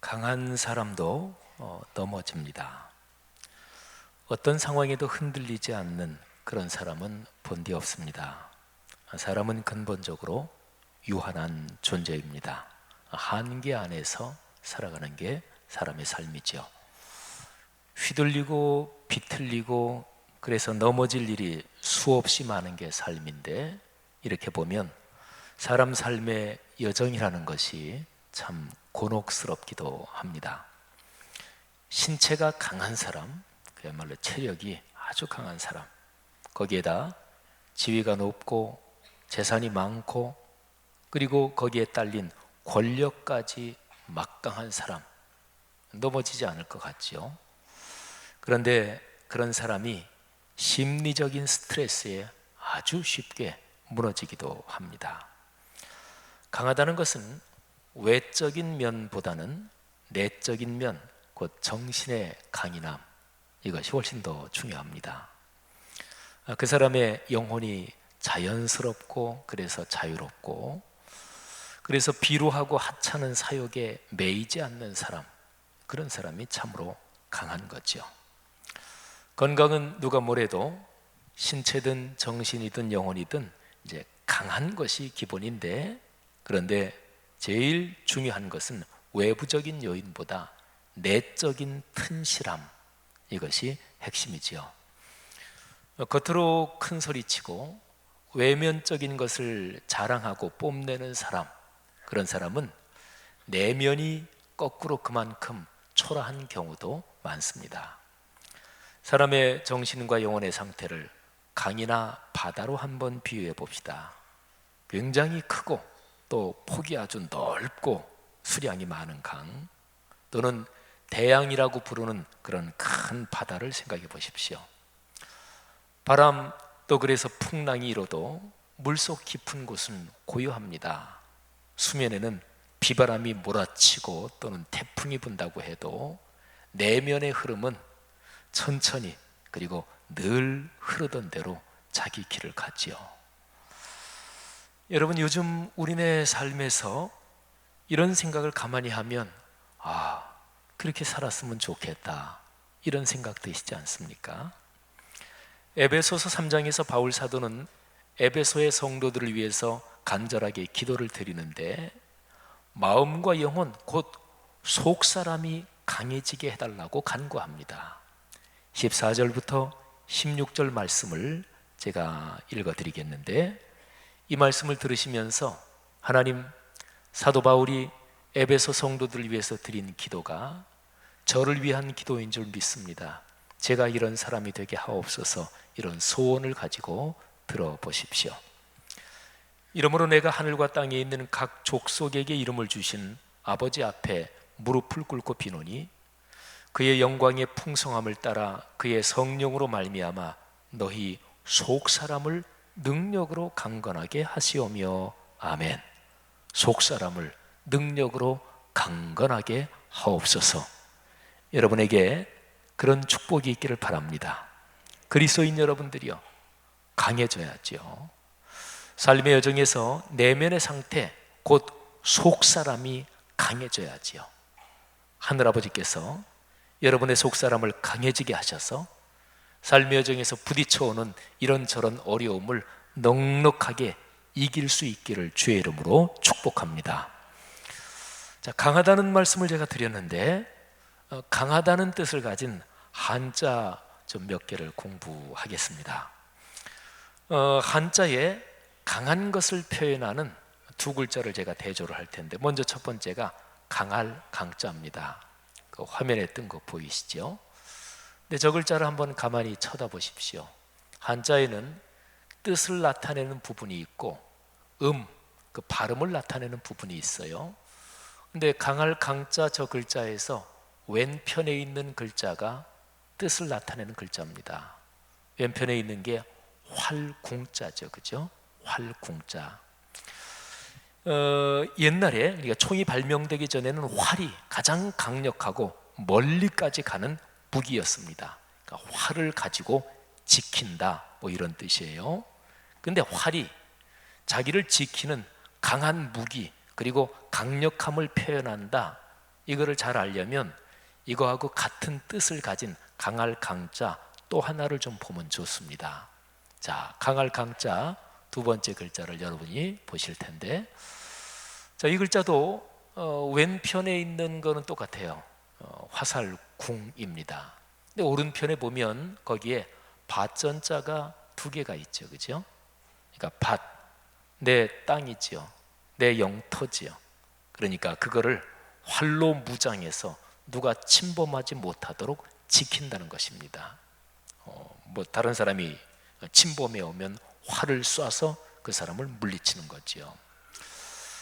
강한 사람도 넘어집니다. 어떤 상황에도 흔들리지 않는 그런 사람은 본디 없습니다. 사람은 근본적으로 유한한 존재입니다. 한계 안에서 살아가는 게 사람의 삶이죠. 휘둘리고 비틀리고 그래서 넘어질 일이 수없이 많은 게 삶인데, 이렇게 보면 사람 삶의 여정이라는 것이 참 곤혹스럽기도 합니다. 신체가 강한 사람, 그야말로 체력이 아주 강한 사람, 거기에다 지위가 높고 재산이 많고 그리고 거기에 딸린 권력까지 막강한 사람, 넘어지지 않을 것 같죠. 그런데 그런 사람이 심리적인 스트레스에 아주 쉽게 무너지기도 합니다. 강하다는 것은 외적인 면보다는 내적인 면, 곧 정신의 강인함, 이것이 훨씬 더 중요합니다. 그 사람의 영혼이 자연스럽고 그래서 자유롭고 그래서 비루하고 하찮은 사욕에 매이지 않는 사람, 그런 사람이 참으로 강한 거죠. 건강은 누가 뭐래도 신체든 정신이든 영혼이든 이제 강한 것이 기본인데, 그런데 제일 중요한 것은 외부적인 요인보다 내적인 튼실함, 이것이 핵심이지요. 겉으로 큰 소리치고 외면적인 것을 자랑하고 뽐내는 사람, 그런 사람은 내면이 거꾸로 그만큼 초라한 경우도 많습니다. 사람의 정신과 영혼의 상태를 강이나 바다로 한번 비유해 봅시다. 굉장히 크고 또 폭이 아주 넓고 수량이 많은 강, 또는 대양이라고 부르는 그런 큰 바다를 생각해 보십시오. 바람, 또 그래서 풍랑이 일어도 물속 깊은 곳은 고요합니다. 수면에는 비바람이 몰아치고 또는 태풍이 분다고 해도 내면의 흐름은 천천히 그리고 늘 흐르던 대로 자기 길을 가지요. 여러분, 요즘 우리네 삶에서 이런 생각을 가만히 하면 그렇게 살았으면 좋겠다, 이런 생각 드시지 않습니까? 에베소서 3장에서 바울 사도는 에베소의 성도들을 위해서 간절하게 기도를 드리는데, 마음과 영혼 곧 속사람이 강해지게 해달라고 간구합니다. 14절부터 16절 말씀을 제가 읽어드리겠는데, 이 말씀을 들으시면서 하나님, 사도 바울이 에베소 성도들을 위해서 드린 기도가 저를 위한 기도인 줄 믿습니다. 제가 이런 사람이 되게 하옵소서, 이런 소원을 가지고 들어보십시오. 이러므로 내가 하늘과 땅에 있는 각 족속에게 이름을 주신 아버지 앞에 무릎을 꿇고 비노니, 그의 영광의 풍성함을 따라 그의 성령으로 말미암아 너희 속사람을 능력으로 강건하게 하시오며. 아멘. 속사람을 능력으로 강건하게 하옵소서. 여러분에게 그런 축복이 있기를 바랍니다. 그리스도인 여러분들이요, 강해져야죠. 삶의 여정에서 내면의 상태, 곧 속사람이 강해져야지요. 하늘아버지께서 여러분의 속사람을 강해지게 하셔서 삶의 여정에서 부딪혀오는 이런저런 어려움을 넉넉하게 이길 수 있기를 주의 이름으로 축복합니다. 자, 강하다는 말씀을 제가 드렸는데, 강하다는 뜻을 가진 한자 좀 몇 개를 공부하겠습니다. 한자에 강한 것을 표현하는 두 글자를 제가 대조를 할 텐데, 먼저 첫 번째가 강할 강자입니다. 그 화면에 뜬 거 보이시죠? 근데 저 글자를 한번 가만히 쳐다보십시오. 한자에는 뜻을 나타내는 부분이 있고 그 발음을 나타내는 부분이 있어요. 근데 강할 강자 저 글자에서 왼편에 있는 글자가 뜻을 나타내는 글자입니다. 왼편에 있는 게 활궁자죠, 그죠? 활궁자. 옛날에 우리가 총이 발명되기 전에는 활이 가장 강력하고 멀리까지 가는 무기였습니다. 그러니까 활을 가지고 지킨다, 뭐 이런 뜻이에요. 근데 활이 자기를 지키는 강한 무기, 그리고 강력함을 표현한다, 이거를 잘 알려면 이거하고 같은 뜻을 가진 강할 강자 또 하나를 좀 보면 좋습니다. 자, 강할 강자 두 번째 글자를 여러분이 보실 텐데, 자, 이 글자도 왼편에 있는 거는 똑같아요. 화살궁입니다. 근데 오른편에 보면 거기에 밭전자가 두 개가 있죠, 그죠? 그러니까 밭, 내 땅이지요, 내 영토지요. 그러니까 그거를 활로 무장해서 누가 침범하지 못하도록 지킨다는 것입니다. 뭐 다른 사람이 침범해 오면 활을 쏴서 그 사람을 물리치는 거지요.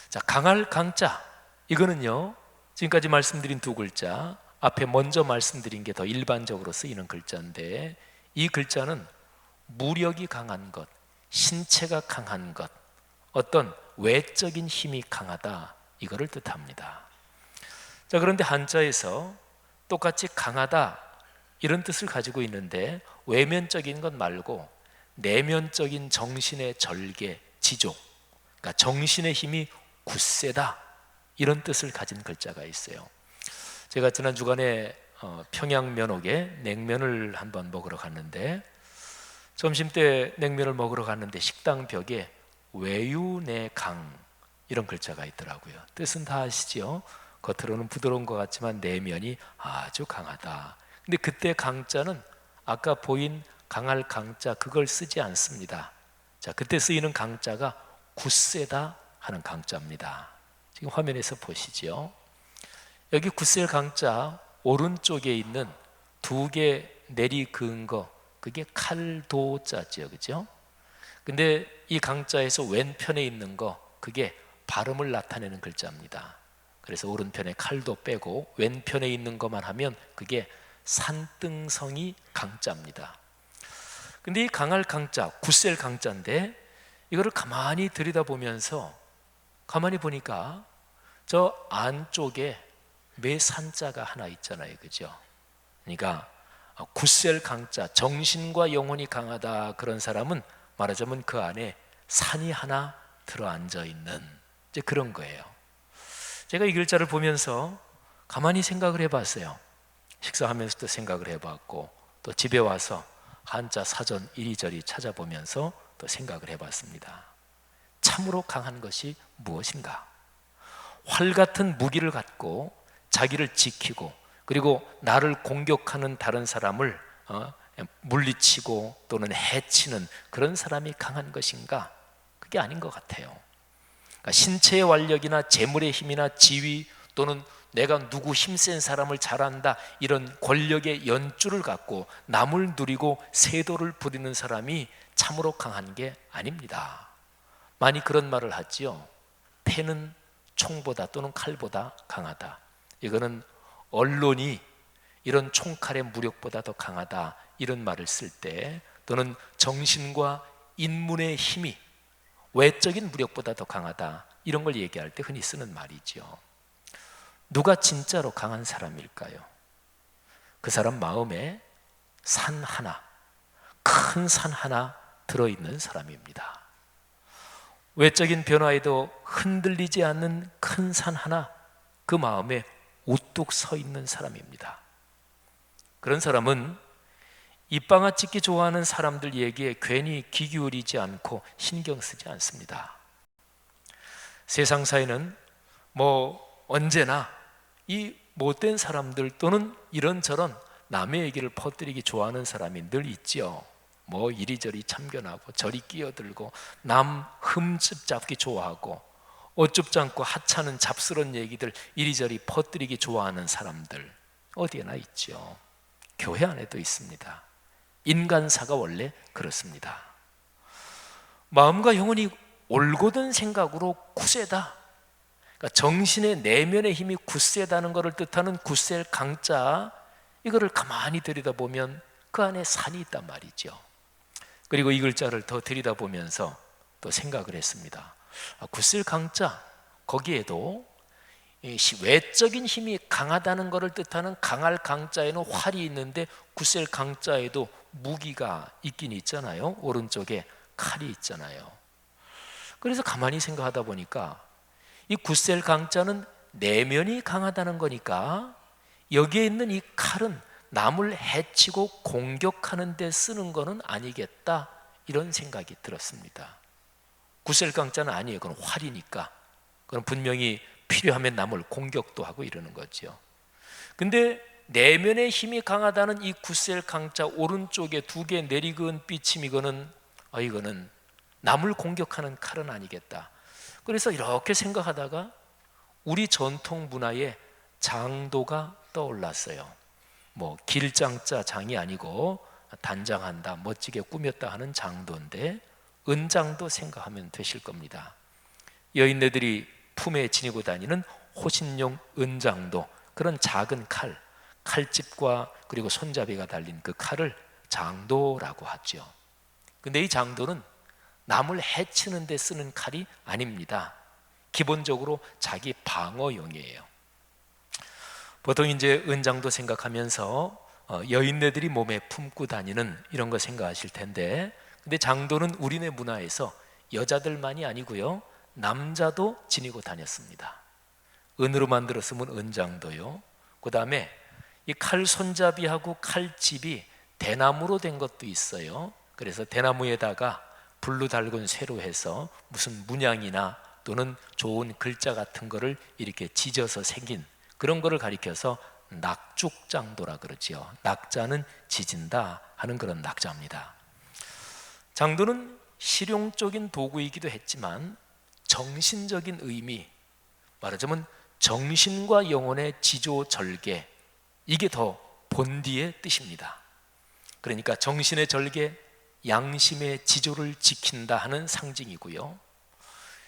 자, 강할 강자, 이거는요 지금까지 말씀드린 두 글자 앞에 먼저 말씀드린 게 더 일반적으로 쓰이는 글자인데, 이 글자는 무력이 강한 것, 신체가 강한 것, 어떤 외적인 힘이 강하다, 이거를 뜻합니다. 자, 그런데 한자에서 똑같이 강하다 이런 뜻을 가지고 있는데, 외면적인 것 말고 내면적인 정신의 절개, 지조, 그러니까 정신의 힘이 굳세다, 이런 뜻을 가진 글자가 있어요. 제가 지난 주간에 평양 면옥에 냉면을 한번 먹으러 갔는데, 점심때 냉면을 먹으러 갔는데 식당 벽에 외유내강 이런 글자가 있더라고요. 뜻은 다 아시죠? 겉으로는 부드러운 것 같지만 내면이 아주 강하다. 근데 그때 강자는 아까 보인 강할 강자 그걸 쓰지 않습니다. 자, 그때 쓰이는 강자가 굳세다 하는 강자입니다. 지금 화면에서 보시죠. 여기 굳셀 강자 오른쪽에 있는 두 개 내리 그은 거, 그게 칼도자죠, 그죠? 근데 이 강자에서 왼편에 있는 거, 그게 발음을 나타내는 글자입니다. 그래서 오른편에 칼도 빼고 왼편에 있는 것만 하면 그게 산등성이 강자입니다. 근데 이 강할 강자, 굳셀 강자인데, 이거를 가만히 들여다보면서 가만히 보니까 저 안쪽에 매산자가 하나 있잖아요, 그죠? 그러니까 굳셀 강자, 정신과 영혼이 강하다, 그런 사람은 말하자면 그 안에 산이 하나 들어앉아 있는 이제 그런 거예요. 제가 이 글자를 보면서 가만히 생각을 해봤어요. 식사하면서도 생각을 해봤고, 또 집에 와서 한자 사전 이리저리 찾아보면서 또 생각을 해봤습니다. 참으로 강한 것이 무엇인가? 활 같은 무기를 갖고 자기를 지키고, 그리고 나를 공격하는 다른 사람을 물리치고 또는 해치는 그런 사람이 강한 것인가? 그게 아닌 것 같아요. 그러니까 신체의 완력이나 재물의 힘이나 지위, 또는 내가 누구 힘센 사람을 잘한다, 이런 권력의 연주를 갖고 남을 누리고 세도를 부리는 사람이 참으로 강한 게 아닙니다. 많이 그런 말을 하지요. 패는 총보다 또는 칼보다 강하다. 이거는 언론이 이런 총칼의 무력보다 더 강하다, 이런 말을 쓸 때, 또는 정신과 인문의 힘이 외적인 무력보다 더 강하다, 이런 걸 얘기할 때 흔히 쓰는 말이죠. 누가 진짜로 강한 사람일까요? 그 사람 마음에 산 하나, 큰 산 하나 들어있는 사람입니다. 외적인 변화에도 흔들리지 않는 큰 산 하나, 그 마음에 우뚝 서 있는 사람입니다. 그런 사람은 입방아 찍기 좋아하는 사람들 얘기에 괜히 귀 기울이지 않고 신경 쓰지 않습니다. 세상사에는 뭐 언제나 이 못된 사람들, 또는 이런저런 남의 얘기를 퍼뜨리기 좋아하는 사람이 늘 있죠. 뭐 이리저리 참견하고 저리 끼어들고 남 흠집 잡기 좋아하고 어쭙지 않고 하찮은 잡스러운 얘기들 이리저리 퍼뜨리기 좋아하는 사람들 어디에나 있죠. 교회 안에도 있습니다. 인간사가 원래 그렇습니다. 마음과 영혼이 올곧은 생각으로 굳세다, 그러니까 정신의 내면의 힘이 굳세다는 것을 뜻하는 굳셀 강자, 이거를 가만히 들여다보면 그 안에 산이 있단 말이죠. 그리고 이 글자를 더 들여다보면서 또 생각을 했습니다. 굳셀 강자, 거기에도 외적인 힘이 강하다는 것을 뜻하는 강할 강자에는 활이 있는데, 굳셀 강자에도 무기가 있긴 있잖아요. 오른쪽에 칼이 있잖아요. 그래서 가만히 생각하다 보니까 이 굳셀 강자는 내면이 강하다는 거니까 여기에 있는 이 칼은 남을 해치고 공격하는 데 쓰는 거는 아니겠다, 이런 생각이 들었습니다. 구셀강자는 아니에요. 그건 활이니까. 그건 분명히 필요하면 남을 공격도 하고 이러는 거죠. 근데 내면의 힘이 강하다는 이 구셀강자 오른쪽에 두 개 내리그은 삐침, 이거는 남을 공격하는 칼은 아니겠다. 그래서 이렇게 생각하다가 우리 전통 문화에 장도가 떠올랐어요. 뭐 길장자 장이 아니고 단장한다, 멋지게 꾸몄다 하는 장도인데, 은장도 생각하면 되실 겁니다. 여인네들이 품에 지니고 다니는 호신용 은장도, 그런 작은 칼, 칼집과 그리고 손잡이가 달린 그 칼을 장도라고 하죠. 근데 이 장도는 남을 해치는 데 쓰는 칼이 아닙니다. 기본적으로 자기 방어용이에요. 보통 이제 은장도 생각하면서 여인네들이 몸에 품고 다니는 이런 거 생각하실 텐데, 근데 장도는 우리네 문화에서 여자들만이 아니고요, 남자도 지니고 다녔습니다. 은으로 만들었으면 은장도요. 그 다음에 이 칼 손잡이하고 칼집이 대나무로 된 것도 있어요. 그래서 대나무에다가 불로 달군 쇠로 해서 무슨 문양이나 또는 좋은 글자 같은 거를 이렇게 지져서 새긴 그런 거를 가리켜서 낙죽장도라 그러지요. 낙자는 지진다 하는 그런 낙자입니다. 장도는 실용적인 도구이기도 했지만 정신적인 의미, 말하자면 정신과 영혼의 지조절개, 이게 더 본디의 뜻입니다. 그러니까 정신의 절개, 양심의 지조를 지킨다 하는 상징이고요,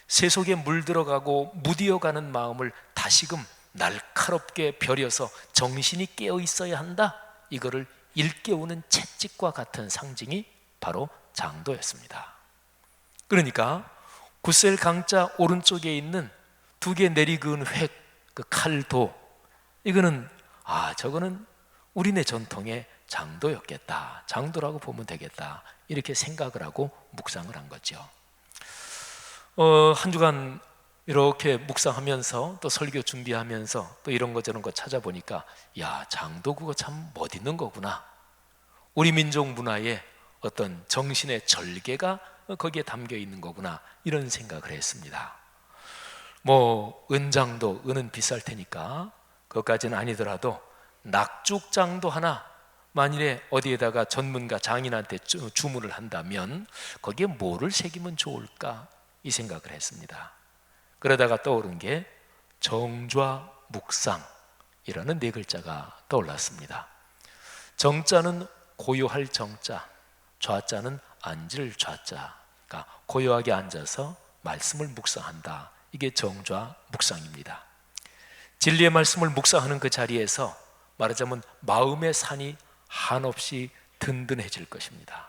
세속에 물들어가고 무디어가는 마음을 다시금 날카롭게 벼려서 정신이 깨어 있어야 한다, 이거를 일깨우는 채찍과 같은 상징이 바로 장도였습니다. 그러니까 구셀 강자 오른쪽에 있는 두 개 내리그은 획, 그 칼도, 이거는 저거는 우리네 전통의 장도였겠다, 장도라고 보면 되겠다, 이렇게 생각을 하고 묵상을 한 거죠. 한 주간 이렇게 묵상하면서 또 설교 준비하면서 또 이런 거 저런 거 찾아보니까, 야, 장도 그거 참 멋있는 거구나. 우리 민족 문화의 어떤 정신의 절개가 거기에 담겨 있는 거구나, 이런 생각을 했습니다. 뭐 은장도, 은은 비쌀 테니까 그것까지는 아니더라도 낙죽장도 하나 만일에 어디에다가 전문가 장인한테 주문을 한다면 거기에 뭐를 새기면 좋을까, 이 생각을 했습니다. 그러다가 떠오른 게 정좌묵상이라는 네 글자가 떠올랐습니다. 정자는 고요할 정자, 좌자는 앉을 좌자, 그러니까 고요하게 앉아서 말씀을 묵상한다, 이게 정좌묵상입니다. 진리의 말씀을 묵상하는 그 자리에서 말하자면 마음의 산이 한없이 든든해질 것입니다.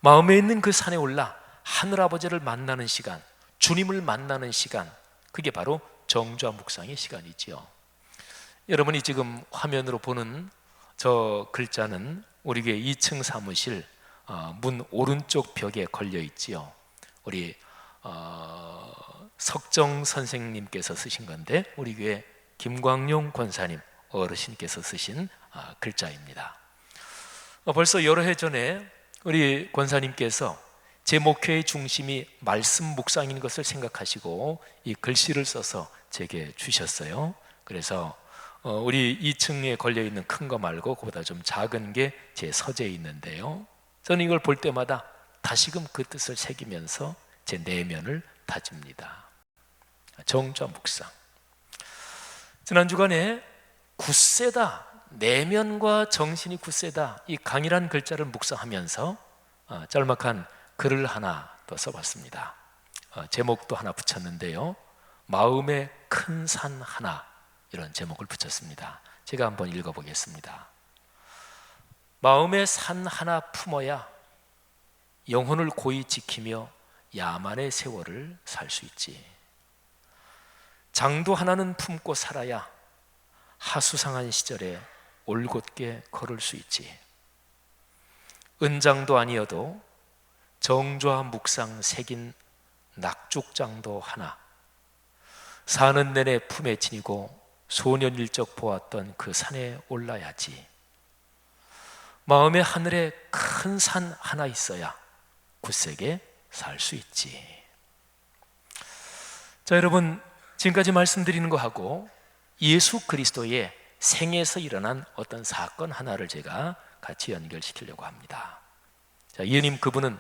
마음에 있는 그 산에 올라 하늘아버지를 만나는 시간, 주님을 만나는 시간, 그게 바로 정좌묵상의 시간이지요. 여러분이 지금 화면으로 보는 저 글자는 우리 교회 2층 사무실 문 오른쪽 벽에 걸려 있지요. 우리 석정 선생님께서 쓰신 건데, 우리 교회 김광용 권사님 어르신께서 쓰신 글자입니다. 벌써 여러 해 전에 우리 권사님께서 제 목회의 중심이 말씀 묵상인 것을 생각하시고 이 글씨를 써서 제게 주셨어요. 그래서 우리 2층에 걸려있는 큰 거 말고 그보다 좀 작은 게 제 서재에 있는데요, 저는 이걸 볼 때마다 다시금 그 뜻을 새기면서 제 내면을 다집니다. 정좌묵상. 지난 주간에 굳세다, 내면과 정신이 굳세다, 이 강이란 글자를 묵상하면서 짤막한 글을 하나 또 써봤습니다. 제목도 하나 붙였는데요, 마음의 큰 산 하나, 이런 제목을 붙였습니다. 제가 한번 읽어보겠습니다. 마음의 산 하나 품어야 영혼을 고이 지키며 야만의 세월을 살 수 있지. 장도 하나는 품고 살아야 하수상한 시절에 올곧게 걸을 수 있지. 은장도 아니어도 정좌묵상 새긴 낙죽장도 하나, 사는 내내 품에 지니고 소년 일적 보았던 그 산에 올라야지. 마음의 하늘에 큰 산 하나 있어야 굳세게 살 수 있지. 자, 여러분, 지금까지 말씀드리는 거하고 예수 그리스도의 생에서 일어난 어떤 사건 하나를 제가 같이 연결시키려고 합니다. 자, 예수님, 그분은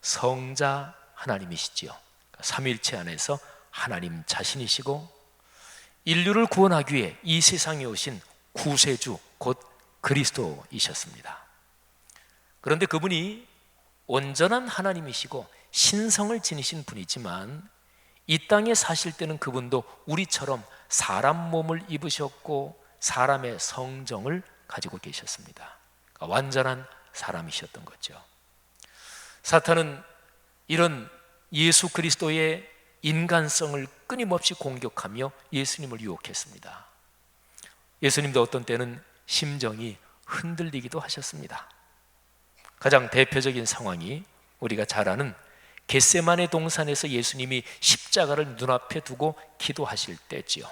성자 하나님이시지요. 삼위일체 안에서 하나님 자신이시고 인류를 구원하기 위해 이 세상에 오신 구세주 곧 그리스도이셨습니다. 그런데 그분이 온전한 하나님이시고 신성을 지니신 분이지만 이 땅에 사실 때는 그분도 우리처럼 사람 몸을 입으셨고 사람의 성정을 가지고 계셨습니다. 그러니까 완전한 사람이셨던 거죠. 사탄은 이런 예수 그리스도의 인간성을 끊임없이 공격하며 예수님을 유혹했습니다. 예수님도 어떤 때는 심정이 흔들리기도 하셨습니다. 가장 대표적인 상황이 우리가 잘 아는 겟세마네 동산에서 예수님이 십자가를 눈앞에 두고 기도하실 때지요.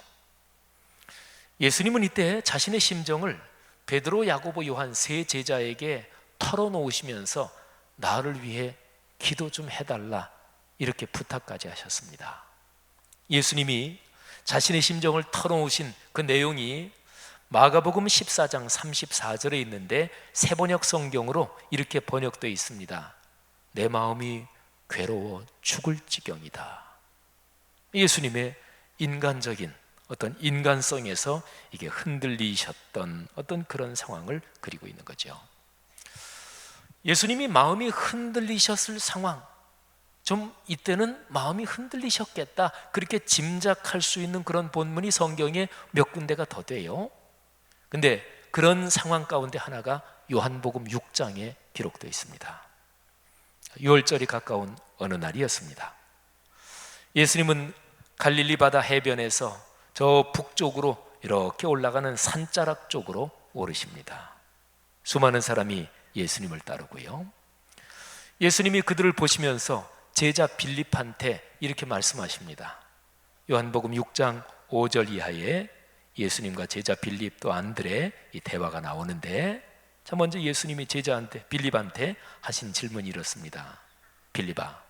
예수님은 이때 자신의 심정을 베드로, 야고보, 요한 세 제자에게 털어놓으시면서 나를 위해 기도 좀 해달라 이렇게 부탁까지 하셨습니다. 예수님이 자신의 심정을 털어놓으신 그 내용이 마가복음 14장 34절에 있는데 새번역 성경으로 이렇게 번역되어 있습니다. 내 마음이 괴로워 죽을 지경이다. 예수님의 인간적인 어떤 인간성에서 이게 흔들리셨던 어떤 그런 상황을 그리고 있는 거죠. 예수님이 마음이 흔들리셨을 상황, 좀 이때는 마음이 흔들리셨겠다 그렇게 짐작할 수 있는 그런 본문이 성경에 몇 군데가 더 돼요. 근데 그런 상황 가운데 하나가 요한복음 6장에 기록되어 있습니다. 6월절이 가까운 어느 날이었습니다. 예수님은 갈릴리 바다 해변에서 저 북쪽으로 이렇게 올라가는 산자락 쪽으로 오르십니다. 수많은 사람이 예수님을 따르고요. 예수님이 그들을 보시면서 제자 빌립한테 이렇게 말씀하십니다. 요한복음 6장 5절 이하에 예수님과 제자 빌립 또 안드레 이 대화가 나오는데, 자, 먼저 예수님이 제자한테 빌립한테 하신 질문이 이렇습니다. 빌립아,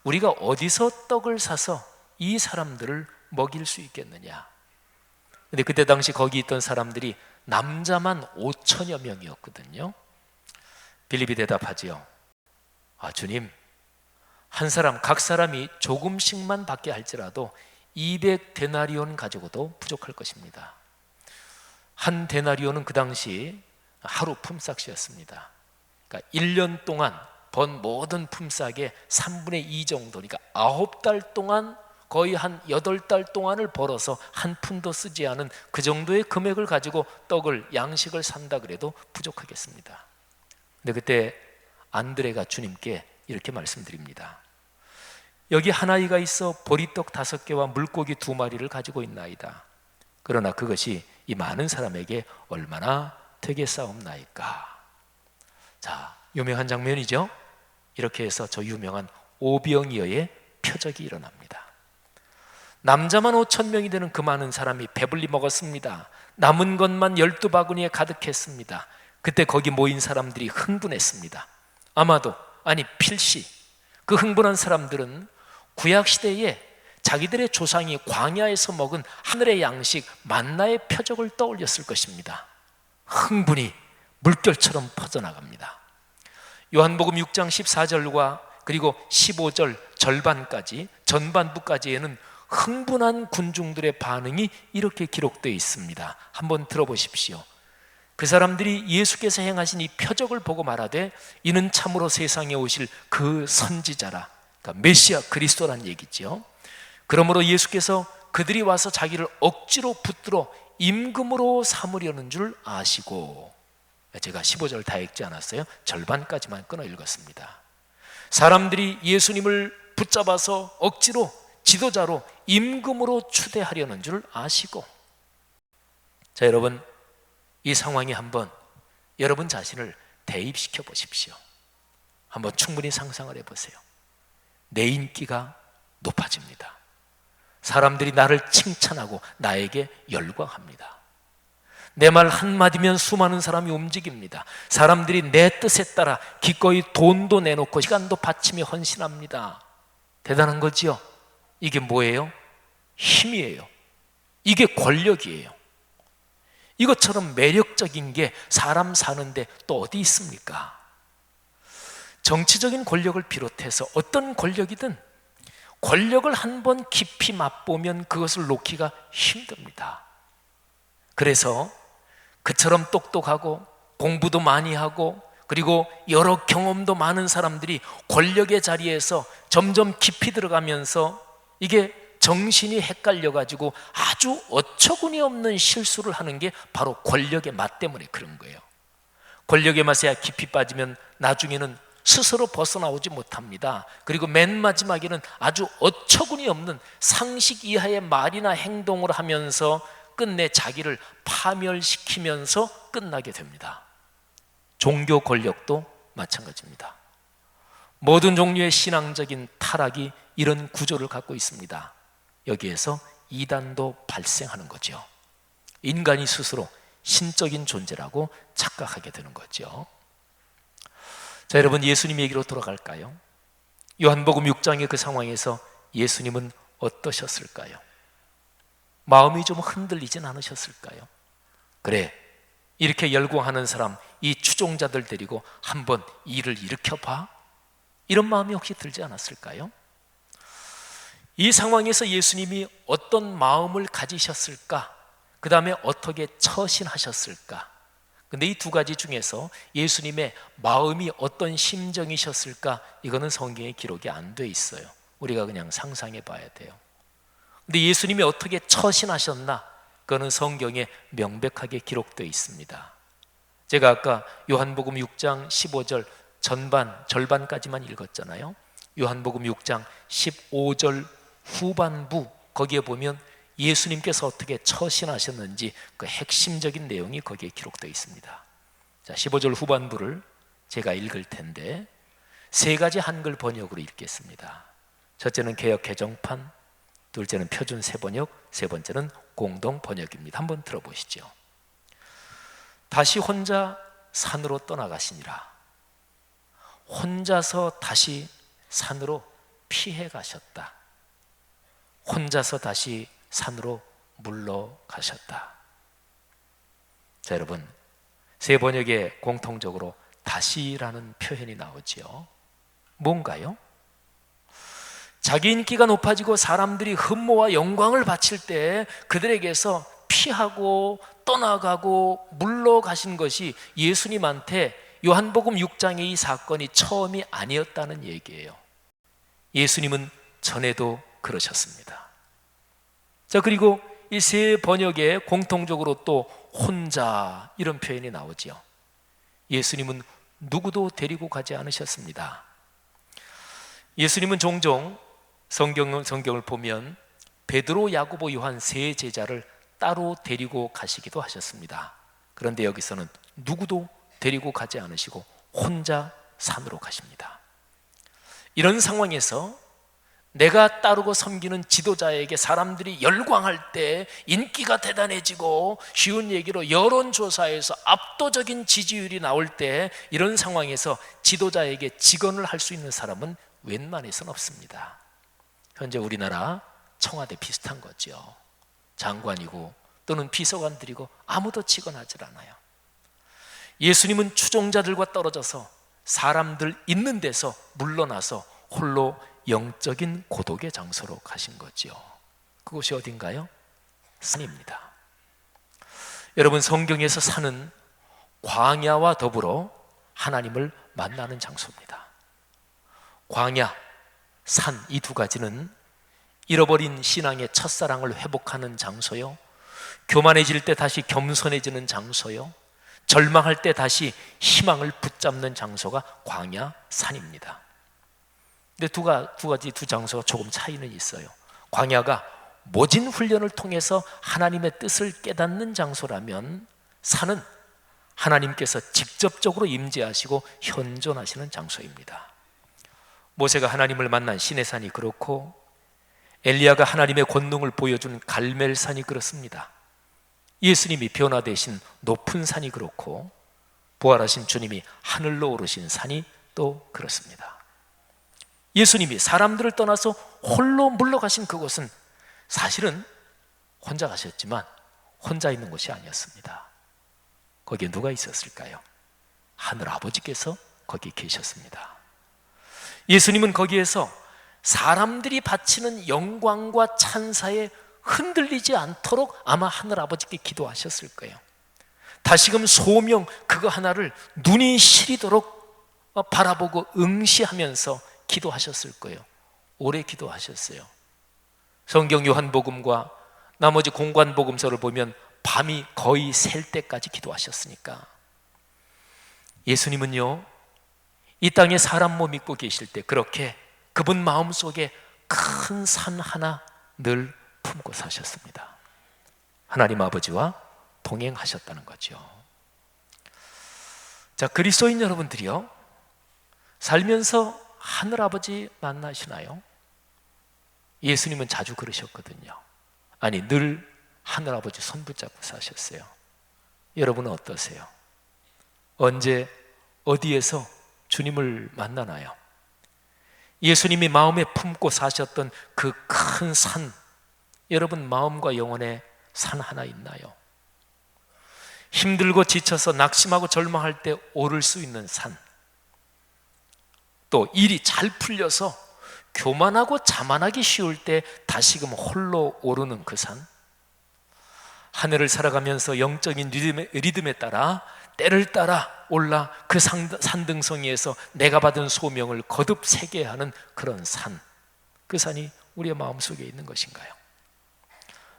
우리가 어디서 떡을 사서 이 사람들을 먹일 수 있겠느냐? 근데 그때 당시 거기 있던 사람들이 남자만 5천여 명이었거든요. 빌립이 대답하지요. 주님, 한 사람 각 사람이 조금씩만 받게 할지라도 200데나리온 가지고도 부족할 것입니다. 한 데나리온은 그 당시 하루 품삯이었습니다. 그러니까 1년 동안 번 모든 품삯의 3분의 2 정도, 그러니까 9달 동안 거의 한 8달 동안을 벌어서 한 푼도 쓰지 않은 그 정도의 금액을 가지고 떡을, 양식을 산다 그래도 부족하겠습니다. 근데 그때 안드레가 주님께 이렇게 말씀드립니다. 여기 한 아이가 있어 보리떡 5개와 물고기 2마리를 가지고 있나이다. 그러나 그것이 이 많은 사람에게 얼마나 되겠사옵나이까. 자, 유명한 장면이죠. 이렇게 해서 저 유명한 오병이어의 표적이 일어납니다. 남자만 5천 명이 되는 그 많은 사람이 배불리 먹었습니다. 남은 것만 12바구니에 가득했습니다. 그때 거기 모인 사람들이 흥분했습니다. 아마도, 아니 필시 그 흥분한 사람들은 구약시대에 자기들의 조상이 광야에서 먹은 하늘의 양식 만나의 표적을 떠올렸을 것입니다. 흥분이 물결처럼 퍼져나갑니다. 요한복음 6장 14절과 그리고 15절 절반까지, 전반부까지에는 흥분한 군중들의 반응이 이렇게 기록되어 있습니다. 한번 들어보십시오. 그 사람들이 예수께서 행하신 이 표적을 보고 말하되 이는 참으로 세상에 오실 그 선지자라, 그러니까 메시아 그리스도란 얘기죠. 그러므로 예수께서 그들이 와서 자기를 억지로 붙들어 임금으로 삼으려는 줄 아시고, 제가 15절 다 읽지 않았어요. 절반까지만 끊어 읽었습니다. 사람들이 예수님을 붙잡아서 억지로 지도자로 임금으로 추대하려는 줄 아시고. 자, 여러분, 이 상황에 한번 여러분 자신을 대입시켜 보십시오. 한번 충분히 상상을 해보세요. 내 인기가 높아집니다. 사람들이 나를 칭찬하고 나에게 열광합니다. 내 말 한마디면 수많은 사람이 움직입니다. 사람들이 내 뜻에 따라 기꺼이 돈도 내놓고 시간도 바치며 헌신합니다. 대단한 거지요? 이게 뭐예요? 힘이에요. 이게 권력이에요. 이것처럼 매력적인 게 사람 사는데 또 어디 있습니까? 정치적인 권력을 비롯해서 어떤 권력이든 권력을 한번 깊이 맛보면 그것을 놓기가 힘듭니다. 그래서 그처럼 똑똑하고 공부도 많이 하고 그리고 여러 경험도 많은 사람들이 권력의 자리에서 점점 깊이 들어가면서 이게 정신이 헷갈려가지고 아주 어처구니 없는 실수를 하는 게 바로 권력의 맛 때문에 그런 거예요. 권력의 맛에 깊이 빠지면 나중에는 스스로 벗어나오지 못합니다. 그리고 맨 마지막에는 아주 어처구니 없는 상식 이하의 말이나 행동을 하면서 끝내 자기를 파멸시키면서 끝나게 됩니다. 종교 권력도 마찬가지입니다. 모든 종류의 신앙적인 타락이 이런 구조를 갖고 있습니다. 여기에서 이단도 발생하는 거죠. 인간이 스스로 신적인 존재라고 착각하게 되는 거죠. 자, 여러분, 예수님 얘기로 돌아갈까요? 요한복음 6장의 그 상황에서 예수님은 어떠셨을까요? 마음이 좀 흔들리진 않으셨을까요? 그래, 이렇게 열광하는 사람, 이 추종자들 데리고 한번 일을 일으켜봐? 이런 마음이 혹시 들지 않았을까요? 이 상황에서 예수님이 어떤 마음을 가지셨을까? 그 다음에 어떻게 처신하셨을까? 근데 이 두 가지 중에서 예수님의 마음이 어떤 심정이셨을까? 이거는 성경에 기록이 안 돼 있어요. 우리가 그냥 상상해 봐야 돼요. 근데 예수님이 어떻게 처신하셨나? 그거는 성경에 명백하게 기록되어 있습니다. 제가 아까 요한복음 6장 15절 절반까지만 읽었잖아요. 요한복음 6장 15절 후반부, 거기에 보면 예수님께서 어떻게 처신하셨는지 그 핵심적인 내용이 거기에 기록되어 있습니다. 자, 15절 후반부를 제가 읽을 텐데 세 가지 한글 번역으로 읽겠습니다. 첫째는 개역 개정판, 둘째는 표준 새번역, 세 번째는 공동 번역입니다. 한번 들어보시죠. 다시 혼자 산으로 떠나가시니라. 혼자서 다시 산으로 피해 가셨다. 혼자서 다시 산으로 물러가셨다. 자, 여러분, 세 번역에 공통적으로 다시라는 표현이 나오지요. 뭔가요? 자기 인기가 높아지고 사람들이 흠모와 영광을 바칠 때 그들에게서 피하고 떠나가고 물러가신 것이 예수님한테 요한복음 6장의 이 사건이 처음이 아니었다는 얘기예요. 예수님은 전에도 그러셨습니다. 자, 그리고 이 세 번역에 공통적으로 또 혼자 이런 표현이 나오지요. 예수님은 누구도 데리고 가지 않으셨습니다. 예수님은 종종 성경을 보면 베드로, 야고보, 요한 세 제자를 따로 데리고 가시기도 하셨습니다. 그런데 여기서는 누구도 데리고 가지 않으시고 혼자 산으로 가십니다. 이런 상황에서 내가 따르고 섬기는 지도자에게 사람들이 열광할 때 인기가 대단해지고 쉬운 얘기로 여론조사에서 압도적인 지지율이 나올 때 이런 상황에서 지도자에게 직언을 할 수 있는 사람은 웬만해서는 없습니다. 현재 우리나라 청와대 비슷한 거죠. 장관이고 또는 비서관들이고 아무도 직언하지 않아요. 예수님은 추종자들과 떨어져서 사람들 있는 데서 물러나서 홀로 영적인 고독의 장소로 가신 거죠. 그곳이 어딘가요? 산입니다. 여러분, 성경에서 산은 광야와 더불어 하나님을 만나는 장소입니다. 광야, 산, 이 두 가지는 잃어버린 신앙의 첫사랑을 회복하는 장소요, 교만해질 때 다시 겸손해지는 장소요, 절망할 때 다시 희망을 붙잡는 장소가 광야, 산입니다. 근데 두 장소가 조금 차이는 있어요. 광야가 모진 훈련을 통해서 하나님의 뜻을 깨닫는 장소라면 산은 하나님께서 직접적으로 임재하시고 현존하시는 장소입니다. 모세가 하나님을 만난 시내산이 그렇고 엘리야가 하나님의 권능을 보여준 갈멜산이 그렇습니다. 예수님이 변화되신 높은 산이 그렇고 부활하신 주님이 하늘로 오르신 산이 또 그렇습니다. 예수님이 사람들을 떠나서 홀로 물러가신 그곳은 사실은 혼자 가셨지만 혼자 있는 곳이 아니었습니다. 거기에 누가 있었을까요? 하늘 아버지께서 거기 계셨습니다. 예수님은 거기에서 사람들이 바치는 영광과 찬사에 흔들리지 않도록 아마 하늘 아버지께 기도하셨을 거예요. 다시금 소명 그거 하나를 눈이 시리도록 바라보고 응시하면서 기도하셨을 거예요. 오래 기도하셨어요. 성경 요한복음과 나머지 공관복음서를 보면 밤이 거의 셀 때까지 기도하셨으니까. 예수님은요, 이 땅에 사람 몸 입고 계실 때 그렇게 그분 마음속에 큰 산 하나 늘 품고 사셨습니다. 하나님 아버지와 동행하셨다는 거죠. 자, 그리스도인 여러분들이요, 살면서 하늘 아버지 만나시나요? 예수님은 자주 그러셨거든요. 아니, 늘 하늘 아버지 손 붙잡고 사셨어요. 여러분은 어떠세요? 언제 어디에서 주님을 만나나요? 예수님이 마음에 품고 사셨던 그 큰 산, 여러분 마음과 영혼에 산 하나 있나요? 힘들고 지쳐서 낙심하고 절망할 때 오를 수 있는 산, 또 일이 잘 풀려서 교만하고 자만하기 쉬울 때 다시금 홀로 오르는 그 산, 하늘을 살아가면서 영적인 리듬에 따라 때를 따라 올라 그 산등성이에서 내가 받은 소명을 거듭 세게 하는 그런 산, 그 산이 우리의 마음속에 있는 것인가요?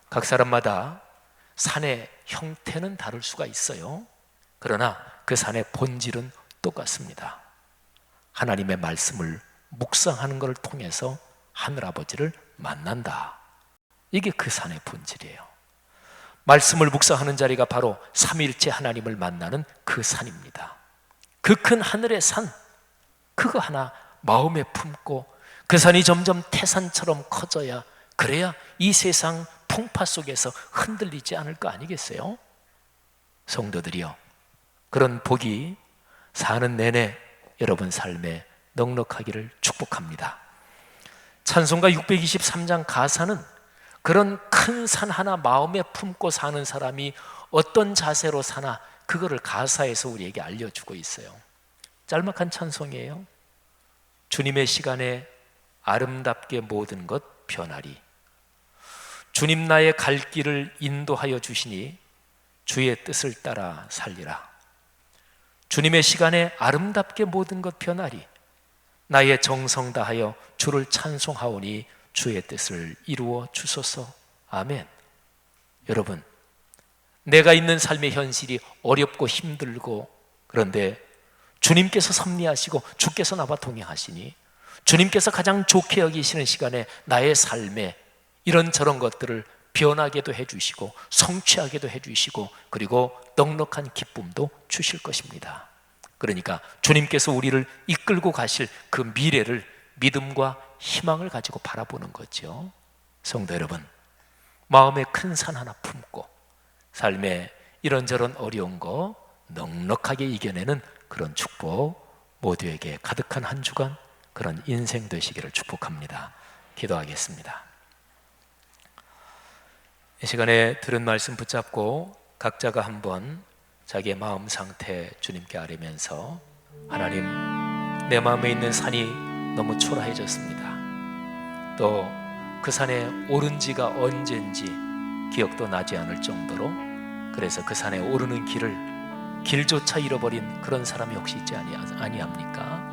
각 사람마다 산의 형태는 다를 수가 있어요. 그러나 그 산의 본질은 똑같습니다. 하나님의 말씀을 묵상하는 것을 통해서 하늘아버지를 만난다. 이게 그 산의 본질이에요. 말씀을 묵상하는 자리가 바로 삼위일체 하나님을 만나는 그 산입니다. 그 큰 하늘의 산, 그거 하나 마음에 품고 그 산이 점점 태산처럼 커져야, 그래야 이 세상 풍파 속에서 흔들리지 않을 거 아니겠어요? 성도들이요, 그런 복이 사는 내내 여러분 삶에 넉넉하기를 축복합니다. 찬송가 623장 가사는 그런 큰 산 하나 마음에 품고 사는 사람이 어떤 자세로 사나 그거를 가사에서 우리에게 알려주고 있어요. 짤막한 찬송이에요. 주님의 시간에 아름답게 모든 것 변하리. 주님 나의 갈 길을 인도하여 주시니 주의 뜻을 따라 살리라. 주님의 시간에 아름답게 모든 것 변하리. 나의 정성 다하여 주를 찬송하오니 주의 뜻을 이루어 주소서. 아멘. 여러분, 내가 있는 삶의 현실이 어렵고 힘들고, 그런데 주님께서 섭리하시고 주께서 나와 동행하시니 주님께서 가장 좋게 여기시는 시간에 나의 삶에 이런저런 것들을 변하게도 해주시고 성취하게도 해주시고 그리고 넉넉한 기쁨도 주실 것입니다. 그러니까 주님께서 우리를 이끌고 가실 그 미래를 믿음과 희망을 가지고 바라보는 거죠. 성도 여러분, 마음에 큰 산 하나 품고 삶에 이런저런 어려운 거 넉넉하게 이겨내는 그런 축복 모두에게 가득한 한 주간, 그런 인생 되시기를 축복합니다. 기도하겠습니다. 이 시간에 들은 말씀 붙잡고 각자가 한번 자기의 마음 상태 주님께 아뢰면서, 하나님, 내 마음에 있는 산이 너무 초라해졌습니다. 또 그 산에 오른 지가 언젠지 기억도 나지 않을 정도로, 그래서 그 산에 오르는 길조차 잃어버린 그런 사람이 혹시 있지 아니합니까?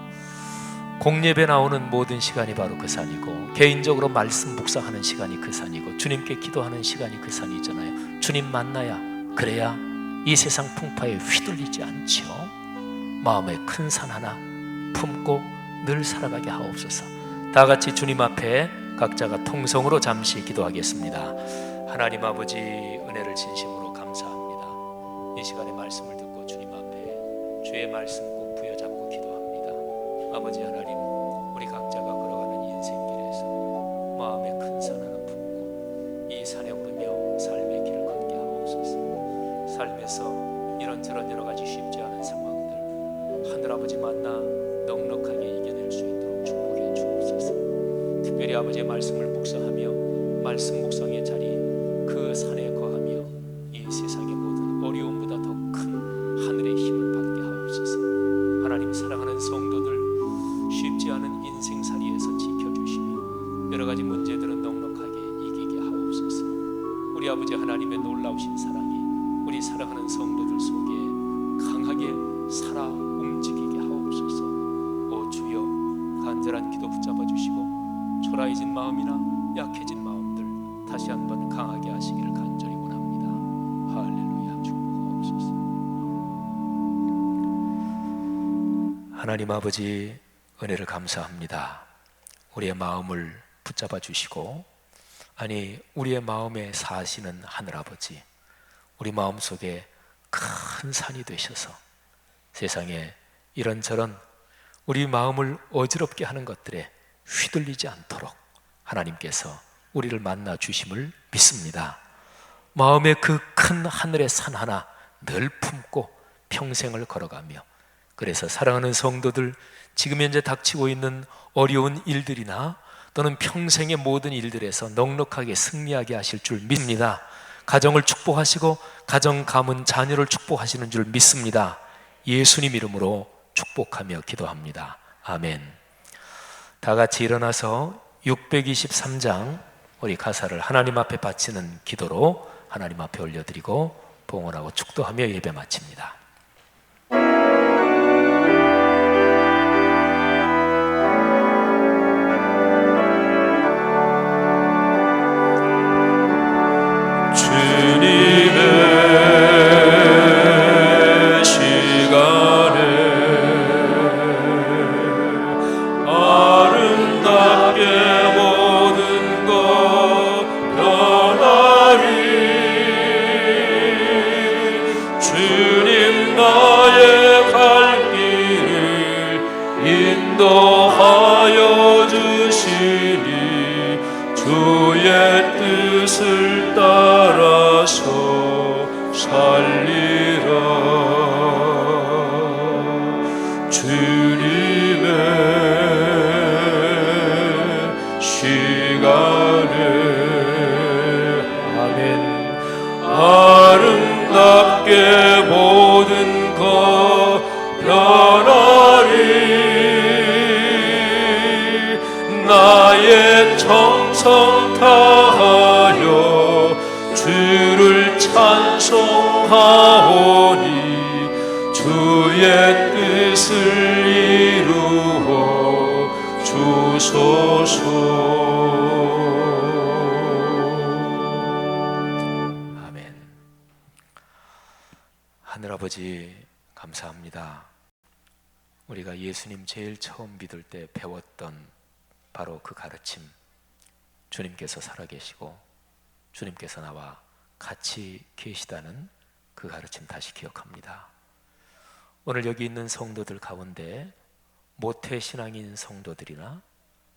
공예배 나오는 모든 시간이 바로 그 산이고, 개인적으로 말씀 묵상하는 시간이 그 산이고, 주님께 기도하는 시간이 그 산이잖아요. 주님 만나야, 그래야 이 세상 풍파에 휘둘리지 않지요. 마음에 큰 산 하나 품고 늘 살아가게 하옵소서. 다 같이 주님 앞에 각자가 통성으로 잠시 기도하겠습니다. 하나님 아버지, 은혜를 진심으로 감사합니다. 이 시간에 말씀을 듣고 주님 앞에 주의 말씀 꼭 부여잡고 기도합니다. 아버지 하나님, 우리 각자가 걸어가는 인생길에서 마음에 큰 산 하나 가정에서 이런저런 여러 가지 쉽지 않은 상황들 하늘아버지 만나 넉넉하게 이겨낼 수 있도록 축복해 주옵소서. 특별히 아버지의 말씀을 묵상하며 말씀 묵상의 자리 그 산에 거하며 이 세상의 모든 어려움보다 더 큰 하늘의 힘을 받게 하옵소서. 하나님 사랑하는 성도들 쉽지 않은 인생살이에서 지켜주시며 여러 가지 문제들은 넉넉하게 이기게 하옵소서. 우리 아버지 하나님의 놀라우신 사랑이 우리 사랑하는 성도들 속에 강하게 살아 움직이게 하옵소서. 오 주여, 간절한 기도 붙잡아 주시고 초라해진 마음이나 약해진 마음들 다시 한번 강하게 하시기를 간절히 원합니다. 할렐루야. 축복하옵소서. 하나님 아버지, 은혜를 감사합니다. 우리의 마음을 붙잡아 주시고, 아니 우리의 마음에 사시는 하늘아버지, 우리 마음속에 큰 산이 되셔서 세상에 이런저런 우리 마음을 어지럽게 하는 것들에 휘둘리지 않도록 하나님께서 우리를 만나 주심을 믿습니다. 마음의 그 큰 하늘의 산 하나 늘 품고 평생을 걸어가며, 그래서 사랑하는 성도들 지금 현재 닥치고 있는 어려운 일들이나 또는 평생의 모든 일들에서 넉넉하게 승리하게 하실 줄 믿습니다. 가정을 축복하시고 가정 가문 자녀를 축복하시는 줄 믿습니다. 예수님 이름으로 축복하며 기도합니다. 아멘. 다 같이 일어나서 623장 우리 가사를 하나님 앞에 바치는 기도로 하나님 앞에 올려드리고 봉헌하고 축도하며 예배 마칩니다. 주님의 시간에 아름답게 모든 것 변하리. 주님 나의 갈 길을 인도하여 주시니 주의 뜻을 따라서 살리라. 주님의 시간에 아멘. 아름답게 모든 것 변하리. 나의 정성 다하여 주를 찬송하오니 주의 뜻을 이루어 주소서. 아멘. 하늘아버지 감사합니다. 우리가 예수님 제일 처음 믿을 때 배웠던 바로 그 가르침, 주님께서 살아계시고 주님께서 나와 같이 계시다는 그 가르침 다시 기억합니다. 오늘 여기 있는 성도들 가운데 모태신앙인 성도들이나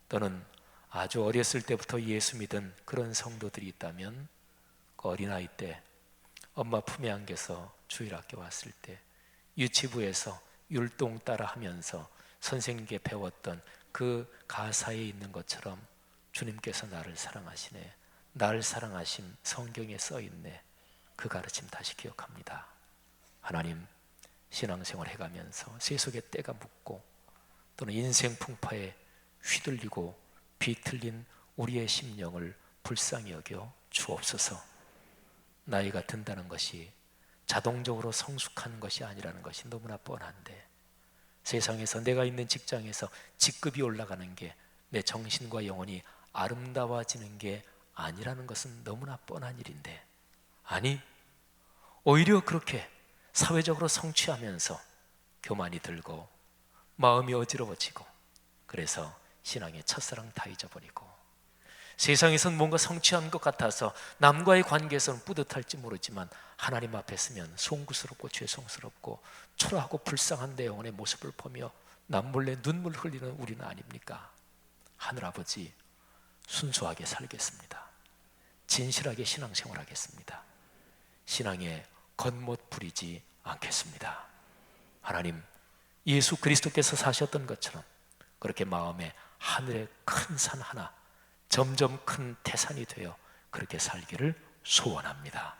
또는 아주 어렸을 때부터 예수 믿은 그런 성도들이 있다면, 그 어린아이 때 엄마 품에 안겨서 주일학교 왔을 때 유치부에서 율동 따라 하면서 선생님께 배웠던 그 가사에 있는 것처럼 주님께서 나를 사랑하시네, 나를 사랑하심 성경에 써있네, 그 가르침 다시 기억합니다. 하나님, 신앙생활 해가면서 세속의 때가 묻고 또는 인생 풍파에 휘둘리고 비틀린 우리의 심령을 불쌍히 여겨 주옵소서. 나이가 든다는 것이 자동적으로 성숙하는 것이 아니라는 것이 너무나 뻔한데, 세상에서 내가 있는 직장에서 직급이 올라가는 게 내 정신과 영혼이 아름다워지는 게 아니라는 것은 너무나 뻔한 일인데, 아니 오히려 그렇게 사회적으로 성취하면서 교만이 들고 마음이 어지러워지고, 그래서 신앙의 첫사랑 다 잊어버리고 세상에선 뭔가 성취한 것 같아서 남과의 관계에서는 뿌듯할지 모르지만 하나님 앞에 서면 송구스럽고 죄송스럽고 초라하고 불쌍한 내 영혼의 모습을 보며 남몰래 눈물 흘리는 우리는 아닙니까? 하늘아버지, 순수하게 살겠습니다. 진실하게 신앙생활하겠습니다. 신앙의 겉못 부리지 않겠습니다. 하나님, 예수 그리스도께서 사셨던 것처럼 그렇게 마음에 하늘의 큰 산 하나, 점점 큰 태산이 되어 그렇게 살기를 소원합니다.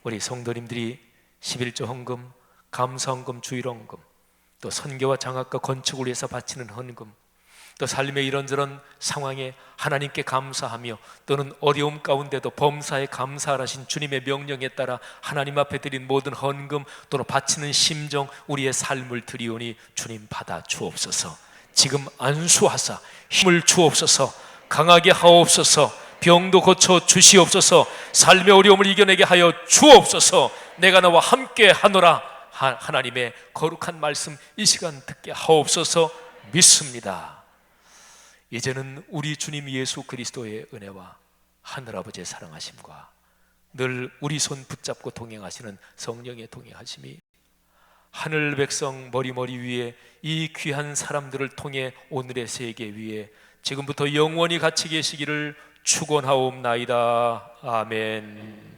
우리 성도님들이 11조 헌금, 감사헌금, 주일헌금, 또 선교와 장학과 건축을 위해서 바치는 헌금, 또 삶의 이런저런 상황에 하나님께 감사하며 또는 어려움 가운데도 범사에 감사하신 주님의 명령에 따라 하나님 앞에 드린 모든 헌금 또는 바치는 심정, 우리의 삶을 드리오니 주님 받아 주옵소서. 지금 안수하사 힘을 주옵소서. 강하게 하옵소서. 병도 고쳐 주시옵소서. 삶의 어려움을 이겨내게 하여 주옵소서. 내가 나와 함께 하노라. 하나님의 거룩한 말씀 이 시간 듣게 하옵소서. 믿습니다. 이제는 우리 주님 예수 그리스도의 은혜와 하늘아버지의 사랑하심과 늘 우리 손 붙잡고 동행하시는 성령의 동행하심이 하늘 백성 머리 위에 이 귀한 사람들을 통해 오늘의 세계 위에 지금부터 영원히 같이 계시기를 축원하옵나이다. 아멘.